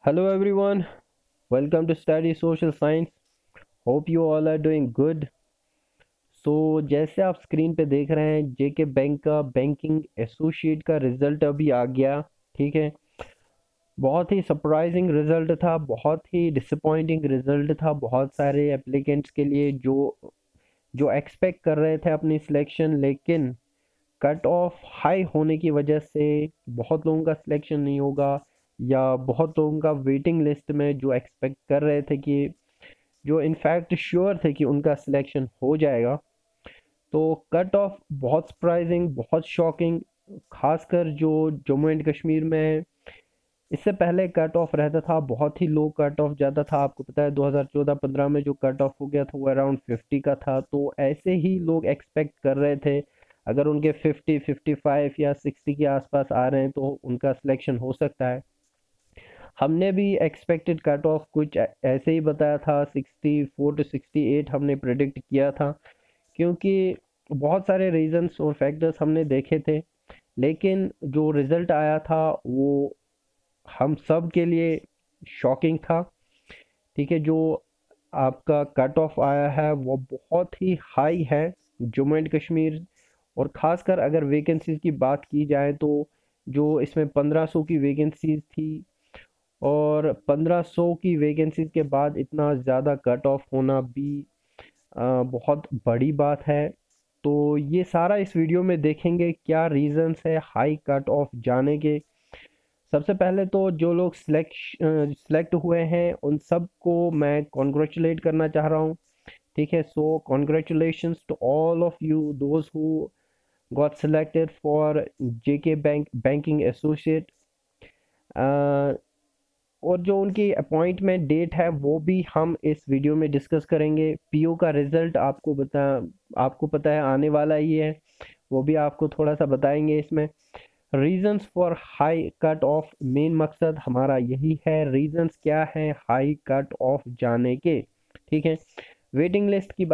Hello everyone, welcome to Study Social Science. Hope you all are doing good. जैसे आप screen पे देख रहे हैं जेके बैंक का बैंकिंग एसोसिएट का रिजल्ट अभी आ गया। ठीक है, बहुत ही सरप्राइजिंग रिजल्ट था, बहुत ही डिसअपॉइंटिंग रिजल्ट था बहुत सारे एप्लीकेंट्स के लिए जो जो एक्सपेक्ट कर रहे थे अपनी सिलेक्शन, लेकिन कट ऑफ हाई होने की वजह से बहुत लोगों का सिलेक्शन नहीं होगा, या बहुत लोगों का वेटिंग लिस्ट में जो एक्सपेक्ट कर रहे थे कि जो इनफैक्ट श्योर थे कि उनका सिलेक्शन हो जाएगा। तो कट ऑफ बहुत सरप्राइजिंग, बहुत शॉकिंग, खासकर जो जम्मू एंड कश्मीर में है। इससे पहले कट ऑफ रहता था, बहुत ही लो कट ऑफ जाता था। आपको पता है 2014-15 में जो कट ऑफ हो गया था वो अराउंड 50 का था। तो ऐसे ही लोग एक्सपेक्ट कर रहे थे अगर उनके 50, 55 या 60 के आसपास आ रहे हैं तो उनका सिलेक्शन हो सकता है। हमने भी एक्सपेक्टेड कट ऑफ कुछ ऐसे ही बताया था, 64 to 68 हमने प्रिडिक्ट किया था, क्योंकि बहुत सारे रीजंस और फैक्टर्स हमने देखे थे। लेकिन जो रिज़ल्ट आया था वो हम सब के लिए शॉकिंग था। ठीक है, जो आपका कट ऑफ आया है वो बहुत ही हाई है जम्मू एंड कश्मीर। और ख़ासकर अगर वैकेंसीज़ की बात की जाए तो जो इसमें 1500 की वैकेंसीज़ थी, और 1500 की वैकेंसीज़ के बाद इतना ज़्यादा कट ऑफ होना भी बहुत बड़ी बात है। तो ये सारा इस वीडियो में देखेंगे, क्या रीजंस है हाई कट ऑफ जाने के। सबसे पहले तो जो लोग सिलेक्ट हुए हैं उन सब को मैं कॉन्ग्रेचुलेट करना चाह रहा हूँ। ठीक है, so congratulations to all of you those who got selected for JK bank banking associate. और जो उनकी अपॉइंटमेंट डेट है वो भी हम इस वीडियो में डिस्कस करेंगे। पीओ का रिजल्ट आपको पता है आने वाला ही है, वो भी आपको थोड़ा सा बताएंगे इसमें। Reasons for high cut off, main मकसद हमारा यही है, रीजंस क्या है हाई कट ऑफ जाने के। ठीक है, वेटिंग लिस्ट की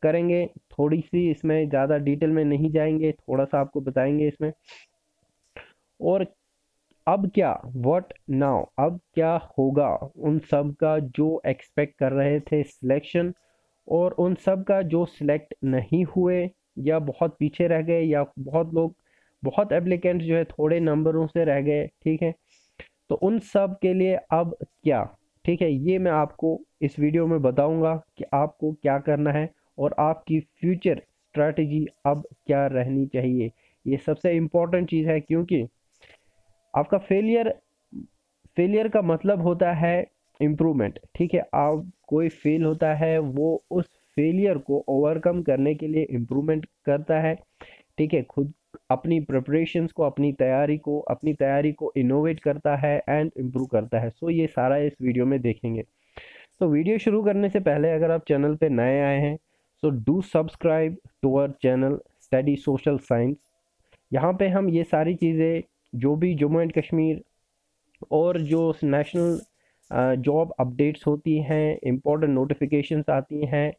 करेंगे थोड़ी सी, इसमें ज़्यादा डिटेल में नहीं जाएंगे, थोड़ा सा आपको बताएंगे इसमें। और अब क्या, व्हाट नाउ, अब क्या होगा उन सब का जो एक्सपेक्ट कर रहे थे सिलेक्शन, और उन सब का जो सिलेक्ट नहीं हुए या बहुत पीछे रह गए, या बहुत लोग, बहुत एप्लीकेंट्स जो है थोड़े नंबरों से रह गए। ठीक है, तो उन सब के लिए अब क्या। ठीक है, ये मैं आपको इस वीडियो में बताऊंगा कि आपको क्या करना है और आपकी फ्यूचर स्ट्रैटेजी अब क्या रहनी चाहिए। ये सबसे इम्पोर्टेंट चीज़ है, क्योंकि आपका फेलियर का मतलब होता है इम्प्रूवमेंट। ठीक है, आप कोई फेल होता है वो उस फेलियर को ओवरकम करने के लिए इम्प्रूवमेंट करता है। ठीक है, खुद अपनी प्रिपरेशंस को, अपनी तैयारी को इनोवेट करता है एंड इम्प्रूव करता है। सो ये सारा इस वीडियो में देखेंगे। तो वीडियो शुरू करने से पहले अगर आप चैनल पे नए आए हैं so do subscribe to our channel study social science. यहाँ पे हम ये सारी चीज़ें जो भी जम्मू एंड कश्मीर और जो नेशनल जॉब अपडेट्स होती हैं, इम्पोर्टेंट नोटिफिकेशंस आती हैं,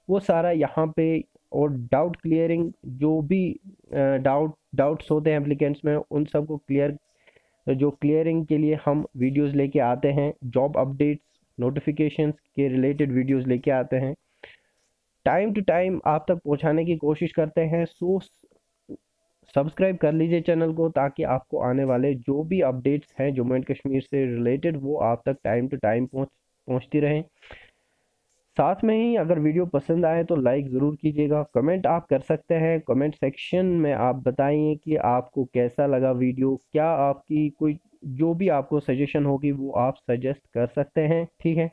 वो सारा यहाँ पे, और डाउट क्लियरिंग, जो भी डाउट्स होते हैं एप्लीकेंट्स में उन सब को क्लियरिंग के लिए हम वीडियोस लेके आते हैं। जॉब अपडेट्स, नोटिफिकेशंस के रिलेटेड वीडियोस लेके आते हैं, टाइम टू टाइम आप तक पहुंचाने की कोशिश करते हैं। सो सब्सक्राइब कर लीजिए चैनल को, ताकि आपको आने वाले जो भी अपडेट्स हैं जम्मू एंड कश्मीर से रिलेटेड वो आप तक टाइम टू टाइम पहुंचती रहें। साथ में ही अगर वीडियो पसंद आए तो लाइक ज़रूर कीजिएगा। कमेंट आप कर सकते हैं, कमेंट सेक्शन में आप बताइए कि आपको कैसा लगा वीडियो, क्या आपकी कोई जो भी आपको सजेशन होगी वो आप सजेस्ट कर सकते हैं। ठीक है,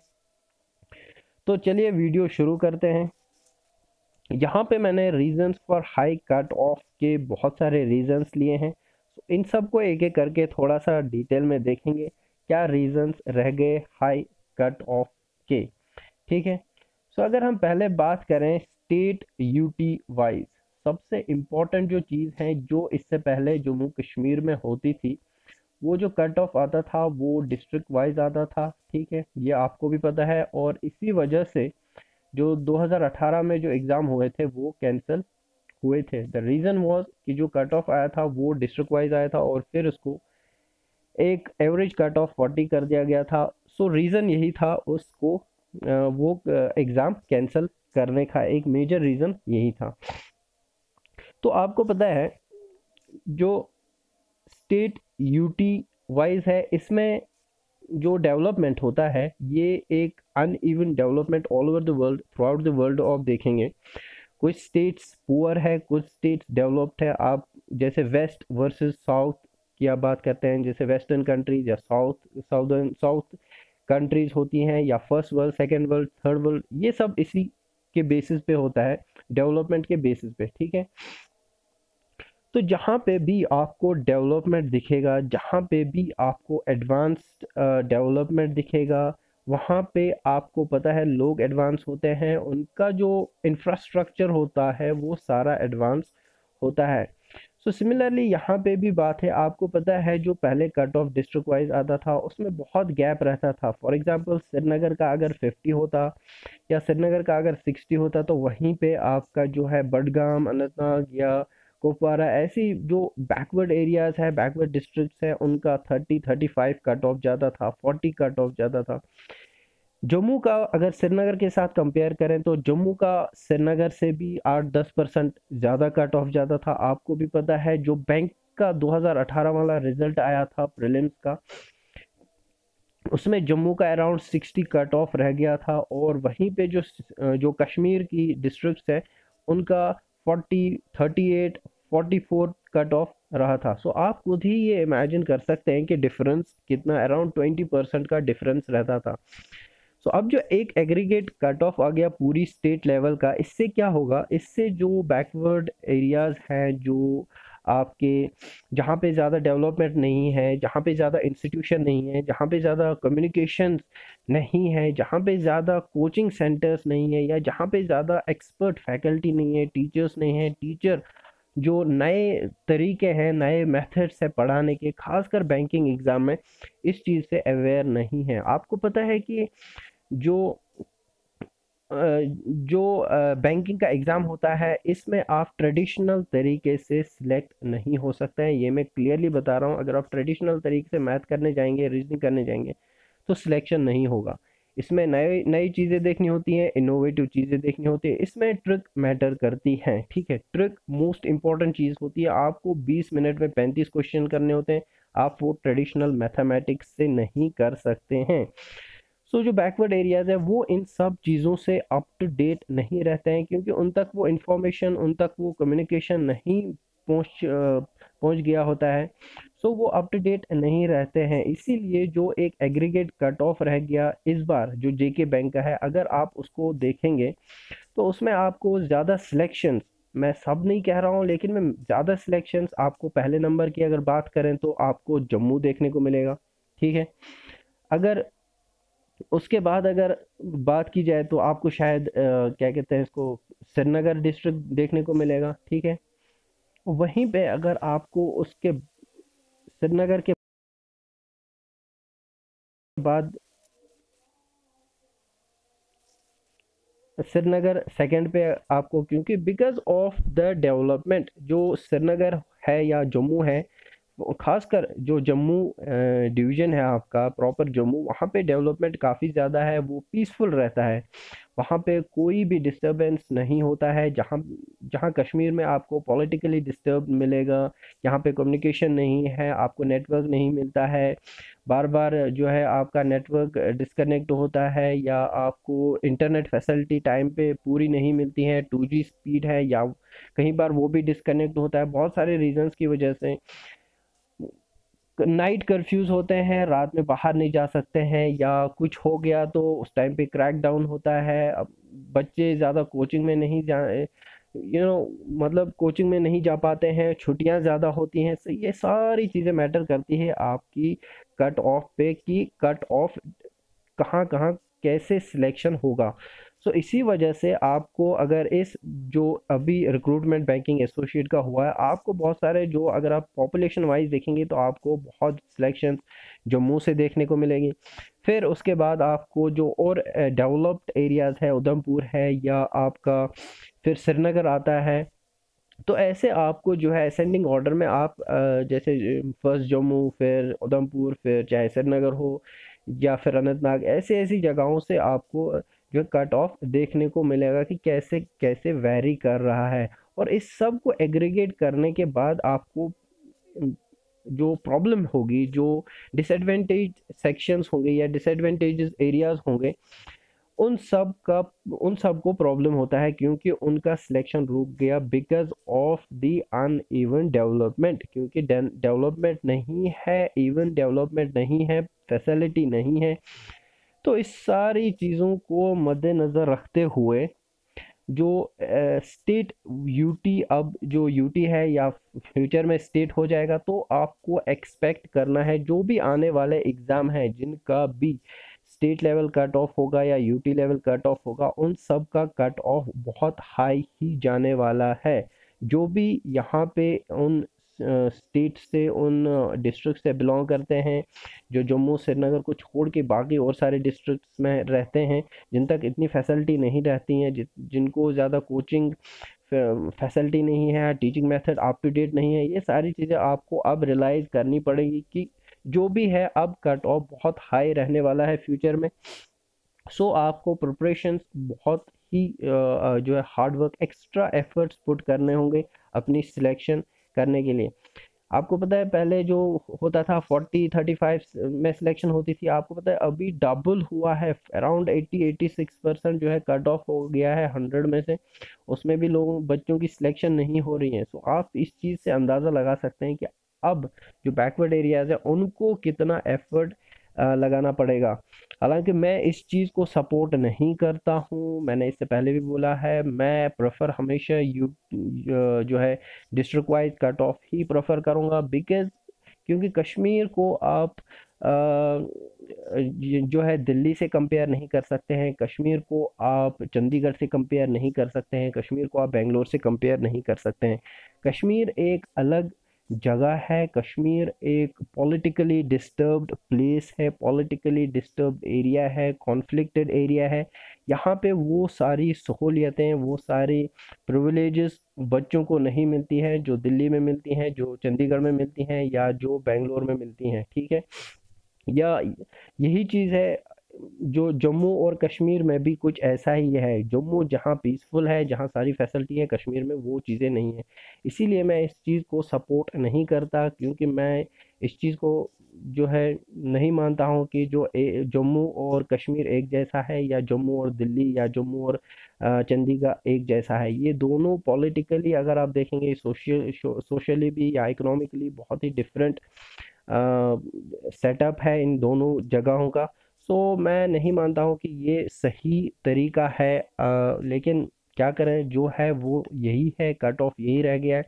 तो चलिए वीडियो शुरू करते हैं। यहाँ पे मैंने reasons for high cut off के बहुत सारे रीजंस लिए हैं। तो इन सब को एक एक करके थोड़ा सा डिटेल में देखेंगे, क्या रीजंस रह गए हाई कट ऑफ के। ठीक है, सो अगर हम पहले बात करें स्टेट यूटी वाइज, सबसे इम्पोर्टेंट जो चीज़ है जो इससे पहले जम्मू कश्मीर में होती थी, वो जो कट ऑफ आता था वो डिस्ट्रिक्ट वाइज आता था। ठीक है, ये आपको भी पता है, और इसी वजह से जो 2018 में जो एग्ज़ाम हुए थे वो कैंसिल हुए थे। द रीज़न वाज कि जो कट ऑफ आया था वो डिस्ट्रिक्ट वाइज आया था, और फिर उसको एक एवरेज कट ऑफ 40 कर दिया गया था। सो रीज़न यही था उसको वो एग्ज़ाम कैंसिल करने का एक मेजर रीज़न यही था। तो आपको पता है जो स्टेट यूटी वाइज है, इसमें जो डेवलपमेंट होता है ये एक uneven development all over the world, through out the world आप देखेंगे। कुछ स्टेट्स पुअर है, कुछ स्टेट्स डेवलप्ड है। आप जैसे वेस्ट वर्सेस साउथ की आप बात करते हैं, जैसे वेस्टर्न कंट्रीज या साउथ कंट्रीज होती हैं, या first world, second world, third world, ये सब इसी के बेसिस पे होता है, डेवलपमेंट के बेसिस पे, ठीक है। तो जहाँ पे भी आपको डेवलपमेंट दिखेगा, जहाँ पे भी आपको एडवांस्ड डेवलपमेंट दिखेगा, वहाँ पे आपको पता है लोग एडवांस होते हैं, उनका जो इंफ्रास्ट्रक्चर होता है वो सारा एडवांस होता है। सो सिमिलरली यहाँ पे भी बात है, आपको पता है जो पहले कट ऑफ डिस्ट्रिक्ट वाइज आता था उसमें बहुत गैप रहता था। फॉर एग्जांपल श्रीनगर का अगर 50 होता या श्रीनगर का अगर 60 होता, तो वहीं पे आपका जो है बडगाम, अनंतनाग या कुपवारा, ऐसी जो बैकवर्ड एरियाज है, बैकवर्ड डिस्ट्रिक्ट्स है, उनका 30-35 कट ऑफ ज़्यादा था, 40 कट ऑफ ज़्यादा था। जम्मू का अगर श्रीनगर के साथ कंपेयर करें तो जम्मू का श्रीनगर से भी 8-10% ज़्यादा कट ऑफ ज़्यादा था। आपको भी पता है जो बैंक का 2018 वाला रिजल्ट आया था प्रीलिम्स का, उसमें जम्मू का अराउंड 60 कट ऑफ रह गया था, और वहीं पे जो जो कश्मीर की डिस्ट्रिक्ट्स है उनका 40, 38, 44 कट ऑफ रहा था। सो आप खुद ही ये इमेजिन कर सकते हैं कि डिफरेंस कितना, अराउंड 20% का डिफरेंस रहता था। सो अब जो एक एग्रीगेट कट ऑफ आ गया पूरी स्टेट लेवल का, इससे क्या होगा, इससे जो बैकवर्ड एरियाज हैं, जो आपके जहाँ पे ज़्यादा डेवलपमेंट नहीं है, जहाँ पे ज़्यादा इंस्टीट्यूशन नहीं है, जहाँ पे ज़्यादा कम्युनिकेशन नहीं है, जहाँ पे ज़्यादा कोचिंग सेंटर्स नहीं है, या जहाँ पे ज़्यादा एक्सपर्ट फैकल्टी नहीं है, टीचर्स नहीं है, टीचर जो नए तरीके हैं, नए मेथड्स है पढ़ाने के, खासकर बैंकिंग एग्ज़ाम में इस चीज़ से अवेयर नहीं है। आपको पता है कि जो जो बैंकिंग का एग्ज़ाम होता है, इसमें आप ट्रेडिशनल तरीके से सिलेक्ट नहीं हो सकते हैं। ये मैं क्लियरली बता रहा हूँ, अगर आप ट्रेडिशनल तरीके से मैथ करने जाएंगे, रीजनिंग करने जाएंगे, तो सिलेक्शन नहीं होगा। इसमें नई नई चीज़ें देखनी होती हैं, इनोवेटिव चीज़ें देखनी होती है, इसमें ट्रिक मैटर करती हैं, ठीक है। ट्रिक मोस्ट इंपॉर्टेंट चीज़ होती है। आपको 20 मिनट में 35 क्वेश्चन करने होते हैं, आप वो ट्रेडिशनल मैथमेटिक्स से नहीं कर सकते हैं। सो जो बैकवर्ड एरियाज है वो इन सब चीज़ों से अप टू डेट नहीं रहते हैं, क्योंकि उन तक वो इंफॉर्मेशन, उन तक वो कम्युनिकेशन नहीं पहुंच गया होता है। सो वो अप टू डेट नहीं रहते हैं, इसीलिए जो एक एग्रीगेट कट ऑफ रह गया इस बार जो जेके बैंक का है, अगर आप उसको देखेंगे तो उसमें आपको ज़्यादा सिलेक्शंस, मैं सब नहीं कह रहा हूँ लेकिन मैं ज़्यादा सिलेक्शंस आपको पहले नंबर की अगर बात करें तो आपको जम्मू देखने को मिलेगा, ठीक है। अगर उसके बाद अगर बात की जाए तो आपको शायद क्या कहते हैं इसको, श्रीनगर डिस्ट्रिक्ट देखने को मिलेगा, ठीक है। वहीं पे अगर आपको उसके श्रीनगर के बाद श्रीनगर सेकंड पे आपको, क्योंकि बिकॉज ऑफ द डेवलपमेंट जो श्रीनगर है या जम्मू है, खासकर जो जम्मू डिवीज़न है आपका प्रॉपर जम्मू, वहाँ पे डेवलपमेंट काफ़ी ज़्यादा है, वो पीसफुल रहता है, वहाँ पे कोई भी डिस्टरबेंस नहीं होता है। जहाँ जहाँ कश्मीर में आपको पॉलिटिकली डिस्टर्ब मिलेगा, यहाँ पे कम्युनिकेशन नहीं है, आपको नेटवर्क नहीं मिलता है, बार बार जो है आपका नेटवर्क डिस्कनेक्ट होता है, या आपको इंटरनेट फैसिलिटी टाइम पे पूरी नहीं मिलती है, 2G स्पीड है या कहीं बार वो भी डिस्कनेक्ट होता है, बहुत सारे रीजंस की वजह से। नाइट कर्फ्यूज होते हैं, रात में बाहर नहीं जा सकते हैं, या कुछ हो गया तो उस टाइम पे क्रैक डाउन होता है। अब बच्चे ज़्यादा कोचिंग में नहीं जा, मतलब कोचिंग में नहीं जा पाते हैं, छुट्टियां ज़्यादा होती हैं, so ये सारी चीज़ें मैटर करती है आपकी कट ऑफ पे, कि कट ऑफ कहाँ कहाँ कैसे सिलेक्शन होगा। सो इसी वजह से आपको अगर इस जो अभी रिक्रूटमेंट बैंकिंग एसोसिएट का हुआ है, आपको बहुत सारे जो अगर आप पॉपुलेशन वाइज देखेंगे तो आपको बहुत सिलेक्शन जम्मू से देखने को मिलेगी। फिर उसके बाद आपको जो और डेवलप्ड एरियाज़ है, उधमपुर है या आपका फिर श्रीनगर आता है, तो ऐसे आपको जो है असेंडिंग ऑर्डर में आप जैसे फर्स्ट जम्मू, फिर उधमपुर, फिर चाहे श्रीनगर हो या फिर अनंतनाग, ऐसे ऐसी जगहों से आपको जो कट ऑफ देखने को मिलेगा कि कैसे कैसे वैरी कर रहा है। और इस सब को एग्रीगेट करने के बाद आपको जो प्रॉब्लम होगी, जो डिसएडवांटेज सेक्शंस होंगे या डिसएडवांटेजेस एरियाज होंगे, उन सब का उन सब को प्रॉब्लम होता है क्योंकि उनका सिलेक्शन रुक गया because of the uneven development. क्योंकि डेवलपमेंट नहीं है, इवन डेवलपमेंट नहीं है, फैसिलिटी नहीं है। तो इस सारी चीज़ों को मद्देनज़र रखते हुए जो स्टेट यूटी, अब जो यूटी है या फ्यूचर में स्टेट हो जाएगा, तो आपको एक्सपेक्ट करना है जो भी आने वाले एग्ज़ाम हैं जिनका भी स्टेट लेवल कट ऑफ होगा या यूटी लेवल कट ऑफ होगा, उन सब का कट ऑफ बहुत हाई ही जाने वाला है। जो भी यहाँ पे उन स्टेट से, उन डिस्ट्रिक्ट से बिलोंग करते हैं, जो जम्मू श्रीनगर को छोड़ के बाकी और सारे डिस्ट्रिक्ट्स में रहते हैं, जिन तक इतनी फैसिलिटी नहीं रहती हैं, जिनको ज़्यादा कोचिंग फैसिलिटी नहीं है, teaching method up to date नहीं है, ये सारी चीज़ें आपको अब रियलाइज़ करनी पड़ेगी कि जो भी है अब कट ऑफ बहुत हाई रहने वाला है फ्यूचर में। सो आपको प्रिपरेशंस बहुत ही जो है hard work, extra efforts put करने होंगे अपनी सिलेक्शन करने के लिए। आपको पता है पहले जो होता था 40-35 में सिलेक्शन होती थी, आपको पता है अभी डबल हुआ है, अराउंड 80-86% जो है कट ऑफ हो गया है 100 में से। उसमें भी लोगों बच्चों की सिलेक्शन नहीं हो रही है। सो आप इस चीज़ से अंदाज़ा लगा सकते हैं कि अब जो बैकवर्ड एरियाज़ है उनको कितना एफर्ट लगाना पड़ेगा। हालांकि मैं इस चीज़ को सपोर्ट नहीं करता हूँ, मैंने इससे पहले भी बोला है, मैं प्रेफर हमेशा जो है डिस्ट्रिक्ट वाइज कट ऑफ ही प्रेफर करूँगा। बिकॉज क्योंकि कश्मीर को आप जो है दिल्ली से कंपेयर नहीं कर सकते हैं, कश्मीर को आप चंडीगढ़ से कंपेयर नहीं कर सकते हैं, कश्मीर को आप बेंगलोर से कंपेयर नहीं कर सकते हैं। कश्मीर एक अलग जगह है, कश्मीर एक पॉलिटिकली डिस्टर्ब्ड प्लेस है, पॉलिटिकली डिस्टर्ब्ड एरिया है, कॉन्फ्लिक्टेड एरिया है। यहाँ पे वो सारी सहूलियतें, वो सारी प्रिविलेजेस बच्चों को नहीं मिलती हैं जो दिल्ली में मिलती हैं, जो चंडीगढ़ में मिलती हैं या जो बेंगलोर में मिलती हैं, ठीक है। या यही चीज़ है जो जम्मू और कश्मीर में भी कुछ ऐसा ही है। जम्मू जहाँ पीसफुल है, जहाँ सारी फैसिलिटी है, कश्मीर में वो चीज़ें नहीं है। इसीलिए मैं इस चीज़ को सपोर्ट नहीं करता, क्योंकि मैं इस चीज़ को जो है नहीं मानता हूँ कि जो जम्मू और कश्मीर एक जैसा है, या जम्मू और दिल्ली, या जम्मू और चंडीगढ़ एक जैसा है। ये दोनों पॉलिटिकली अगर आप देखेंगे, सोशली भी या इकोनॉमिकली बहुत ही डिफरेंट सेटअप है इन दोनों जगहों का। सो मैं नहीं मानता हूँ कि ये सही तरीका है, लेकिन क्या करें, जो है वो यही है, कट ऑफ यही रह गया है।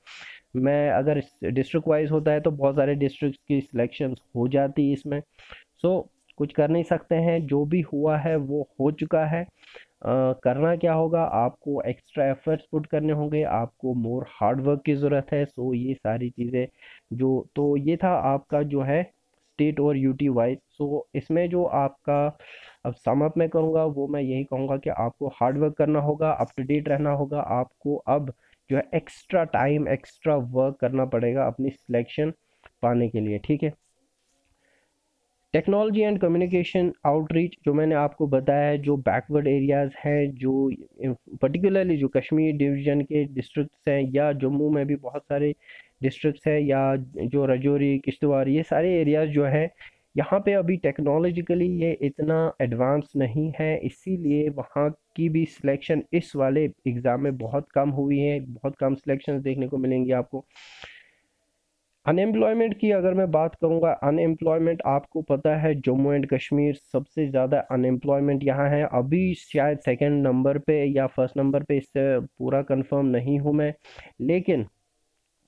मैं अगर डिस्ट्रिक्ट वाइज होता है तो बहुत सारे डिस्ट्रिक्ट की सिलेक्शन हो जाती इसमें। सो कुछ कर नहीं सकते हैं, जो भी हुआ है वो हो चुका है। करना क्या होगा, आपको एक्स्ट्रा एफर्ट्स पुट करने होंगे, आपको मोर हार्ड वर्क की ज़रूरत है। सो ये सारी चीज़ें जो, तो ये था आपका जो है स्टेट और यूटी वाइज। सो इसमें जो आपका अब सम अप मैं करूँगा, वो मैं यही कहूँगा कि आपको हार्ड वर्क करना होगा, अप टू डेट रहना होगा, आपको अब जो है एक्स्ट्रा टाइम, एक्स्ट्रा वर्क करना पड़ेगा अपनी सिलेक्शन पाने के लिए, ठीक है। टेक्नोलॉजी एंड कम्युनिकेशन आउटरीच, जो मैंने आपको बताया है, जो बैकवर्ड एरियाज़ हैं, जो पर्टिकुलरली जो कश्मीर डिवीज़न के डिस्ट्रिक्ट्स हैं, या जम्मू में भी बहुत सारे डिस्ट्रिक्ट्स हैं, या जो राजौरी, किश्तवाड़, ये सारे एरियाज़ जो है, यहाँ पे अभी टेक्नोलॉजिकली ये इतना एडवांस नहीं है, इसीलिए वहाँ की भी सिलेक्शन इस वाले एग्ज़ाम में बहुत कम हुई है, बहुत कम सिलेक्शन देखने को मिलेंगी आपको। अनएम्प्लॉयमेंट की अगर मैं बात करूंगा, अनएम्प्लॉयमेंट आपको पता है जम्मू एंड कश्मीर सबसे ज़्यादा अनएम्प्लॉयमेंट यहाँ है। अभी शायद सेकंड नंबर पे या फर्स्ट नंबर पे, इससे पूरा कंफर्म नहीं हूँ मैं, लेकिन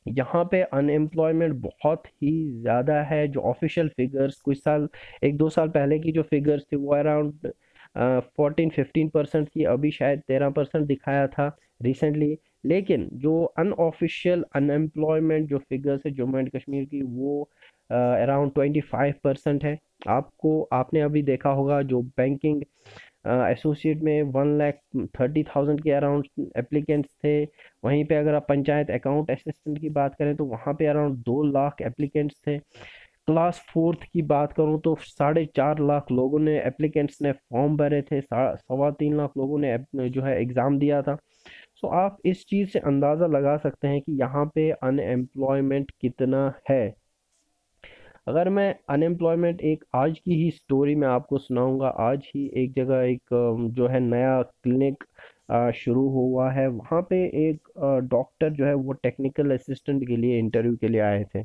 यहाँ पे अनएम्प्लॉयमेंट बहुत ही ज़्यादा है। जो ऑफिशियल फिगर्स कुछ साल, 1-2 साल पहले की जो फिगर्स थी वो अराउंड 14-15% थी, अभी शायद 13% दिखाया था रिसेंटली। लेकिन जो अनऑफिशियल अनएम्प्लॉयमेंट जो फिगर्स है जम्मू एंड कश्मीर की, वो अराउंड 25% है। आपने अभी देखा होगा जो बैंकिंग एसोसिएट में 1,30,000 के अराउंड एप्लीकेंट्स थे। वहीं पे अगर आप पंचायत अकाउंट असिस्टेंट की बात करें तो वहाँ पे अराउंड 2 लाख एप्लीकेंट्स थे। क्लास फोर्थ की बात करूँ तो 4.5 लाख लोगों ने एप्लीकेंट्स ने फॉर्म भरे थे, 3.25 लाख लोगों ने जो है एग्ज़ाम दिया था। सो आप इस चीज़ से अंदाज़ा लगा सकते हैं कि यहाँ पे अनएम्प्लॉयमेंट कितना है। अगर मैं अनएम्प्लॉयमेंट एक आज की ही स्टोरी मैं आपको सुनाऊंगा। आज ही एक जगह एक जो है नया क्लिनिक शुरू हुआ है। वहाँ पे एक डॉक्टर जो है वो टेक्निकल असिस्टेंट के लिए इंटरव्यू के लिए आए थे।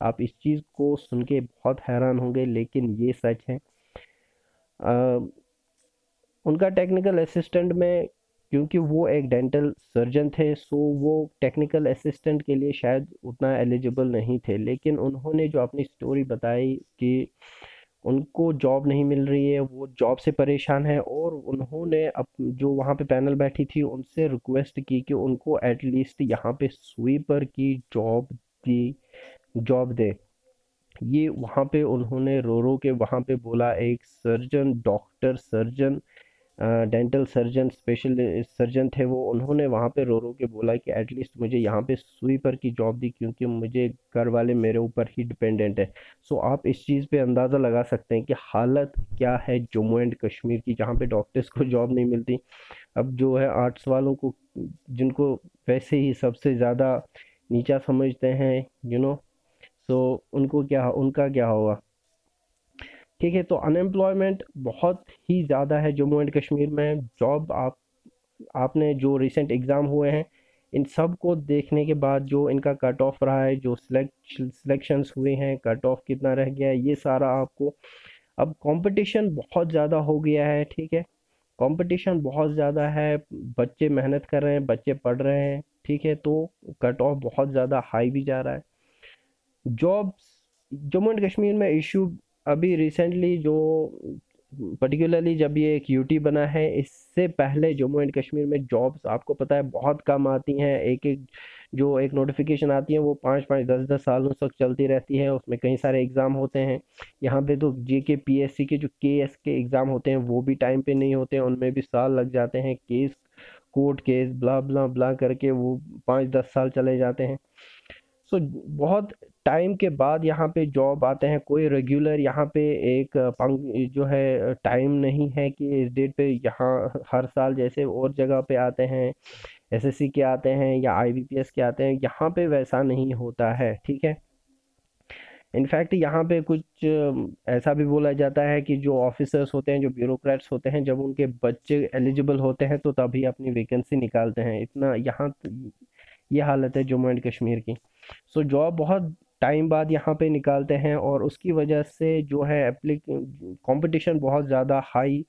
आप इस चीज़ को सुन के बहुत हैरान होंगे, लेकिन ये सच है। अ, उनका टेक्निकल असिस्टेंट में, क्योंकि वो एक डेंटल सर्जन थे, सो वो टेक्निकल असिस्टेंट के लिए शायद उतना एलिजिबल नहीं थे। लेकिन उन्होंने जो अपनी स्टोरी बताई कि उनको जॉब नहीं मिल रही है, वो जॉब से परेशान है, और उन्होंने जो वहाँ पे पैनल बैठी थी उनसे रिक्वेस्ट की कि उनको एटलीस्ट यहाँ पे स्वीपर की जॉब दे। ये वहाँ पे उन्होंने रो रो के वहाँ पे बोला। एक surgeon, doctor surgeon, dental surgeon, special surgeon थे वो, उन्होंने वहाँ पे रो रो के बोला कि एटलीस्ट मुझे यहाँ पे स्वीपर की जॉब दी, क्योंकि मुझे घर वाले मेरे ऊपर ही डिपेंडेंट है। सो आप इस चीज़ पे अंदाज़ा लगा सकते हैं कि हालत क्या है जम्मू एंड कश्मीर की, जहाँ पे डॉक्टर्स को जॉब नहीं मिलती। अब जो है आर्ट्स वालों को, जिनको वैसे ही सबसे ज़्यादा नीचा समझते हैं, सो उनका क्या होगा। ठीक है, तो अनएम्प्लॉयमेंट बहुत ही ज़्यादा है जम्मू एंड कश्मीर में। जॉब आपने जो रिसेंट एग्ज़ाम हुए हैं, इन सब को देखने के बाद जो इनका कट ऑफ रहा है, जो सिलेक्शंस हुए हैं, कट ऑफ कितना रह गया है, ये सारा आपको, अब कंपटीशन बहुत ज़्यादा हो गया है। ठीक है, कंपटीशन बहुत ज़्यादा है, बच्चे मेहनत कर रहे हैं, बच्चे पढ़ रहे हैं। ठीक है, तो कट ऑफ बहुत ज़्यादा हाई भी जा रहा है। जॉब्स जम्मू एंड कश्मीर में इशू अभी रिसेंटली जो, पर्टिकुलरली जब ये एक यूटी बना है, इससे पहले जम्मू एंड कश्मीर में जॉब्स आपको पता है बहुत कम आती हैं। एक नोटिफिकेशन आती है वो 5-5 10-10 सालों तक चलती रहती है। उसमें कई सारे एग्ज़ाम होते हैं। यहाँ पे तो जेके पीएससी के जो केएस के एग्ज़ाम होते हैं वो भी टाइम पे नहीं होते हैं, उनमें भी साल लग जाते हैं। कोर्ट केस ब्ला ब्ला ब्ला करके वो 5-10 साल चले जाते हैं। सो बहुत टाइम के बाद यहाँ पे जॉब आते हैं। कोई रेगुलर यहाँ पे एक जो है टाइम नहीं है कि इस डेट पे यहाँ हर साल जैसे और जगह पे आते हैं, एसएससी के आते हैं या आईबीपीएस के आते हैं, यहाँ पे वैसा नहीं होता है। ठीक है, इनफैक्ट यहाँ पे कुछ ऐसा भी बोला जाता है कि जो ऑफिसर्स होते हैं, जो ब्यूरोक्रेट्स होते हैं, जब उनके बच्चे एलिजिबल होते हैं तो तभी अपनी वैकेंसी निकालते हैं। इतना यहाँ ये हालत है जम्मू एंड कश्मीर की। सो जॉब बहुत टाइम बाद यहाँ पे निकालते हैं, और उसकी वजह से जो है एप्लिक कंपटीशन बहुत ज़्यादा हाई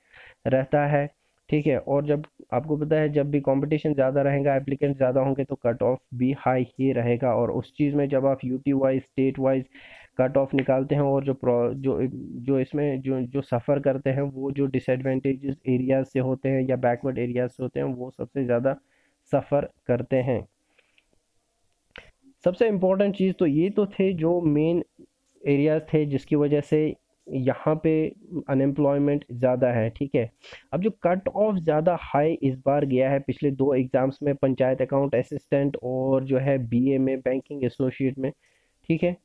रहता है। ठीक है, और जब आपको पता है जब भी कंपटीशन ज़्यादा रहेगा, एप्लीकेंट ज़्यादा होंगे, तो कट ऑफ भी हाई ही रहेगा। और उस चीज़ में जब आप UT wise, state wise cut off निकालते हैं, और जो इसमें जो सफ़र करते हैं, वो जो डिसएडवांटेजेस एरियाज से होते हैं या बैकवर्ड एरियाज से होते हैं, वो सबसे ज़्यादा सफ़र करते हैं। सबसे इम्पोर्टेंट चीज़ तो ये तो थे जो मेन एरियाज थे जिसकी वजह से यहाँ पे अनएम्प्लॉयमेंट ज़्यादा है। ठीक है, अब जो कट ऑफ ज़्यादा हाई इस बार गया है पिछले 2 एग्ज़ाम्स में, पंचायत अकाउंट असिस्टेंट और जो है बीए में बैंकिंग एसोसिएट में। ठीक है,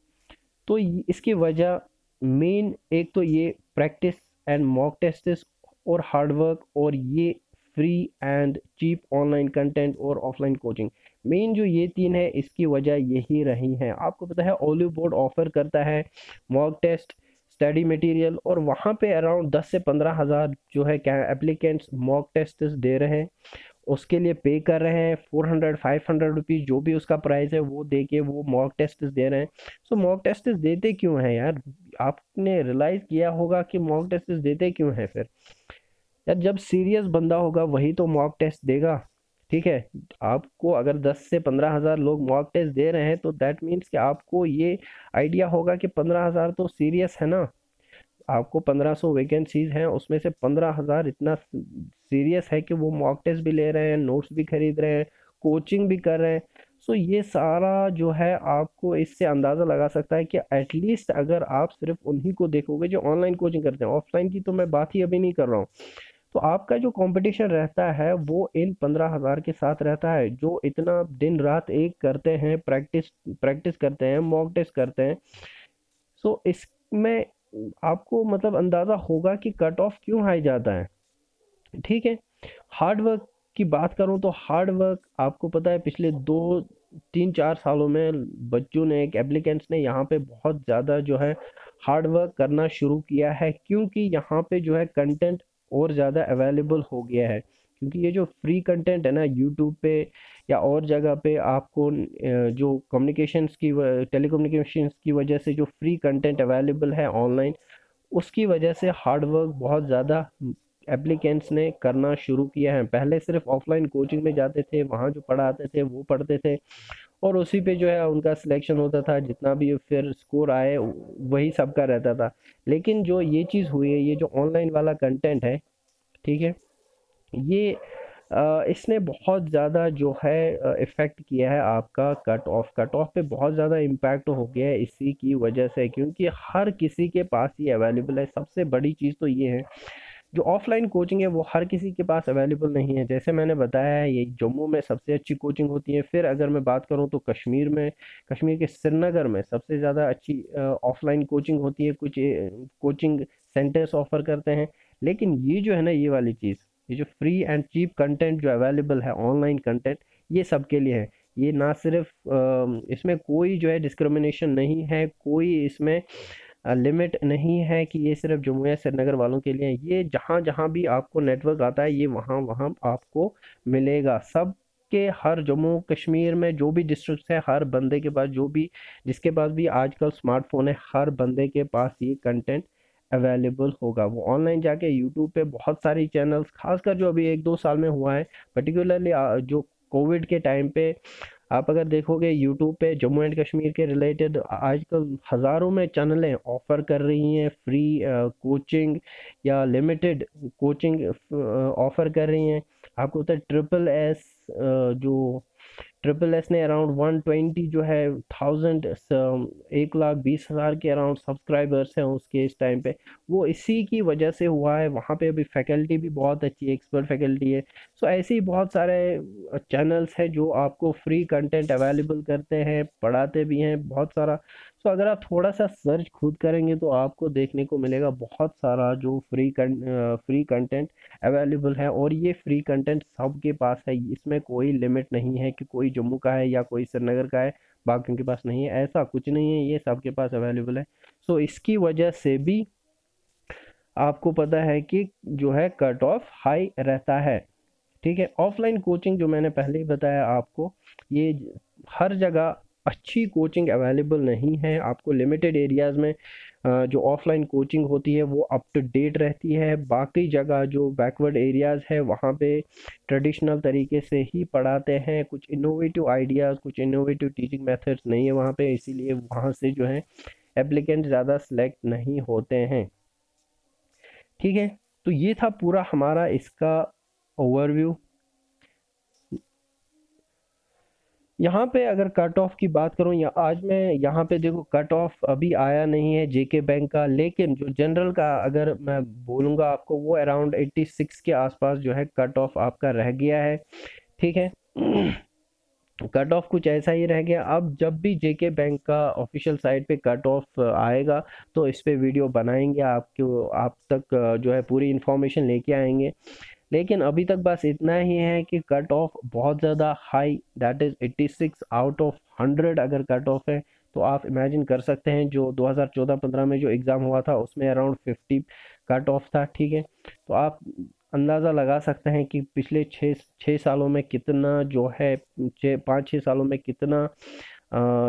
तो इसकी वजह मेन एक तो ये प्रैक्टिस एंड मॉक टेस्ट और हार्डवर्क, और ये free and cheap online content और ऑफलाइन कोचिंग, मेन जो ये तीन है, इसकी वजह यही रही है। आपको पता है ओलिव बोर्ड ऑफर करता है मॉक टेस्ट, स्टडी मटेरियल, और वहाँ पे अराउंड 10 से 15 हज़ार जो है क्या एप्लीकेंट्स मॉक टेस्ट दे रहे हैं, उसके लिए पे कर रहे हैं 400-500 रुपीज़, जो भी उसका प्राइस है वो दे के वो मॉक टेस्ट दे रहे हैं। सो मॉक टेस्ट देते क्यों हैं यार? आपने रियलाइज़ किया होगा कि मॉक टेस्ट देते क्यों हैं फिर? यार जब सीरियस बंदा होगा वही तो मॉक टेस्ट देगा। ठीक है, आपको अगर 10 से 15 हज़ार लोग मॉक टेस्ट दे रहे हैं तो दैट मीन्स कि आपको ये आइडिया होगा कि 15 हज़ार तो सीरियस है ना। आपको 1500 वैकेंसीज हैं, उसमें से 15 हज़ार इतना सीरियस है कि वो मॉक टेस्ट भी ले रहे हैं, नोट्स भी खरीद रहे हैं, कोचिंग भी कर रहे हैं। सो ये सारा जो है आपको इससे अंदाज़ा लगा सकता है कि एटलीस्ट अगर आप सिर्फ उन्हीं को देखोगे जो ऑनलाइन कोचिंग करते हैं, ऑफलाइन की तो मैं बात ही अभी नहीं कर रहा हूँ, तो आपका जो कंपटीशन रहता है वो इन 15,000 के साथ रहता है, जो इतना दिन रात एक करते हैं, प्रैक्टिस प्रैक्टिस करते हैं, मॉक टेस्ट करते हैं। सो इसमें आपको मतलब अंदाज़ा होगा कि कट ऑफ क्यों हाई जाता है। ठीक है। हार्ड वर्क की बात करूं तो हार्ड वर्क आपको पता है पिछले 2 3 4 सालों में बच्चों ने एक एप्लीकेंट्स ने यहाँ पे बहुत ज़्यादा जो है हार्ड वर्क करना शुरू किया है, क्योंकि यहाँ पे जो है कंटेंट और ज़्यादा अवेलेबल हो गया है। क्योंकि ये जो फ्री कंटेंट है ना यूट्यूब पे या और जगह पे आपको जो कम्युनिकेशंस की टेलीकम्युनिकेशंस की वजह से जो फ्री कंटेंट अवेलेबल है ऑनलाइन, उसकी वजह से हार्ड वर्क बहुत ज़्यादा एप्लीकेंट्स ने करना शुरू किया है। पहले सिर्फ ऑफलाइन कोचिंग में जाते थे, वहाँ जो पढ़ाते थे वो पढ़ते थे और उसी पे जो है उनका सिलेक्शन होता था, जितना भी फिर स्कोर आए वही सबका रहता था। लेकिन जो ये चीज़ हुई है, ये जो ऑनलाइन वाला कंटेंट है, ठीक है, ये इसने बहुत ज़्यादा जो है इफ़ेक्ट किया है आपका कट ऑफ पे बहुत ज़्यादा इम्पैक्ट हो गया है इसी की वजह से, क्योंकि हर किसी के पास ये अवेलेबल है। सबसे बड़ी चीज़ तो ये है, जो ऑफलाइन कोचिंग है वो हर किसी के पास अवेलेबल नहीं है। जैसे मैंने बताया है, ये जम्मू में सबसे अच्छी कोचिंग होती है। फिर अगर मैं बात करूँ तो कश्मीर में, कश्मीर के श्रीनगर में सबसे ज़्यादा अच्छी ऑफलाइन कोचिंग होती है। कुछ कोचिंग सेंटर्स ऑफर करते हैं। लेकिन ये जो है ना, ये वाली चीज़, ये जो फ्री एंड चीप कंटेंट जो अवेलेबल है ऑनलाइन कंटेंट, ये सबके लिए है। ये ना सिर्फ इसमें कोई जो है डिस्क्रिमिनेशन नहीं है, कोई इसमें लिमिट नहीं है कि ये सिर्फ जम्मू या श्रीनगर वालों के लिए है। ये जहाँ जहाँ भी आपको नेटवर्क आता है, ये वहाँ वहाँ आपको मिलेगा। सब के हर जम्मू कश्मीर में जो भी डिस्ट्रिक्ट है, हर बंदे के पास, जो भी जिसके पास भी आजकल स्मार्टफोन है, हर बंदे के पास ये कंटेंट अवेलेबल होगा। वो ऑनलाइन जाके यूट्यूब पे बहुत सारी चैनल्स, खासकर जो अभी 1 2 साल में हुआ है, पर्टिकुलरली जो कोविड के टाइम पे आप अगर देखोगे यूट्यूब पे जम्मू एंड कश्मीर के रिलेटेड आजकल हज़ारों में चैनलें ऑफ़र कर रही हैं फ्री कोचिंग या लिमिटेड कोचिंग ऑफ़र कर रही हैं। आपको पता है ट्रिपल एस, जो ट्रिपल एस ने अराउंड 120 जो है 1,20,000 के अराउंड सब्सक्राइबर्स हैं उसके इस टाइम पे। वो इसी की वजह से हुआ है। वहाँ पे अभी फैकल्टी भी बहुत अच्छी एक्सपर्ट फैकल्टी है। सो ऐसे ही बहुत सारे चैनल्स हैं जो आपको फ्री कंटेंट अवेलेबल करते हैं, पढ़ाते भी हैं बहुत सारा। सो अगर आप थोड़ा सा सर्च खुद करेंगे तो आपको देखने को मिलेगा बहुत सारा जो फ्री कंटेंट अवेलेबल है। और ये फ्री कंटेंट सबके पास है, इसमें कोई लिमिट नहीं है कि कोई जम्मू का है या कोई श्रीनगर का है बाकियों के पास नहीं है। ऐसा कुछ नहीं है, ये सबके पास अवेलेबल है। सो इसकी वजह से भी आपको पता है कि जो है कट ऑफ हाई रहता है। ठीक है। ऑफलाइन कोचिंग जो मैंने पहले ही बताया आपको, ये हर जगह अच्छी कोचिंग अवेलेबल नहीं है। आपको लिमिटेड एरियाज़ में जो ऑफलाइन कोचिंग होती है वो अप टू डेट रहती है। बाकी जगह जो बैकवर्ड एरियाज़ है वहाँ पे ट्रेडिशनल तरीके से ही पढ़ाते हैं। कुछ इनोवेटिव आइडियाज़, कुछ इनोवेटिव टीचिंग मेथड्स नहीं है वहाँ पे, इसीलिए वहाँ से जो है एप्लीकेंट ज़्यादा सेलेक्ट नहीं होते हैं। ठीक है। तो ये था पूरा हमारा इसका ओवरव्यू। यहाँ पे अगर कट ऑफ की बात करूँ, या आज मैं यहाँ पे देखो कट ऑफ अभी आया नहीं है जेके बैंक का, लेकिन जो जनरल का अगर मैं बोलूँगा आपको, वो अराउंड 86 के आसपास जो है कट ऑफ आपका रह गया है। ठीक है। कट ऑफ कुछ ऐसा ही रह गया। अब जब भी जेके बैंक का ऑफिशियल साइट पे कट ऑफ आएगा तो इस पे वीडियो बनाएंगे, आपको आप तक जो है पूरी इन्फॉर्मेशन लेके आएंगे। लेकिन अभी तक बस इतना ही है कि कट ऑफ बहुत ज़्यादा high, that is 86 out of 100 अगर कट ऑफ है तो आप इमेजिन कर सकते हैं जो 2014-15 में जो एग्ज़ाम हुआ था उसमें अराउंड 50 कट ऑफ था। ठीक है। तो आप अंदाज़ा लगा सकते हैं कि पिछले छः छः सालों में कितना जो है, 5 6 सालों में कितना